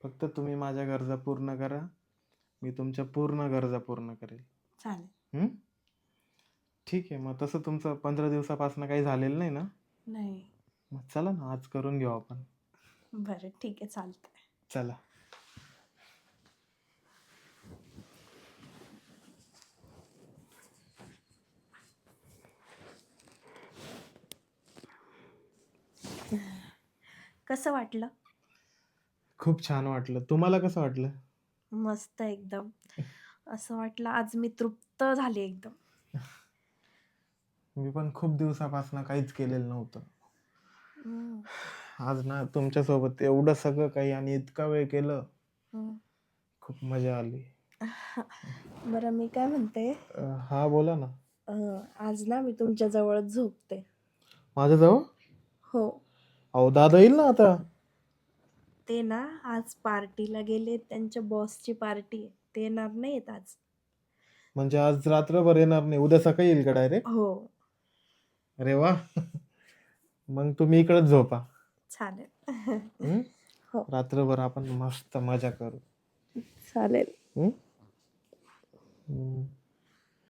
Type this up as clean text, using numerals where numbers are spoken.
फक्त तुम्ही माझ्या गरजा पूर्ण करा, मी तुमच्या पूर्ण गरजा पूर्ण करेल. चालेल. हं? ठीक आहे. मग तसं तुमचं 15 दिवसापासून काही झालेलं नाही ना? नाही. मग चला ना, आज करून घेऊ आपण. बरं ठीक आहे, चालतंय. चला. कसं वाटलं? खूप छान वाटलं. तुम्हाला कसं वाटलं? मस्त एकदम. असं वाटलं आज मी तृप्त झाले एकदम. मी पण खूप दिवसापासून काहीच केलेलं नव्हतं. हम्म, आज ना तुमच्यासोबत एवढं सगळं काही आणि इतका वेळ केलं, हम्म. खूप मजा आली. बरं मी काय म्हणते, हा बोला ना. आज ना मी तुमच्या जवळच झोपते. माझ्याजवळ? हो. अहो दादा येईल ना आता. ते ना आज पार्टीला गेले, त्यांच्या बॉसची पार्टी आहे, ते येणार नाहीत आज. म्हणजे आज रात्रभर येणार नाही, उद्या सकाळी येईल का डायरेक्ट? हो. अरे वा. मग तुम्ही इकडेच झोपा. चालेल. हं? हो. रात्रभर आपण मस्त मजा करू. चालेल. हं? हं.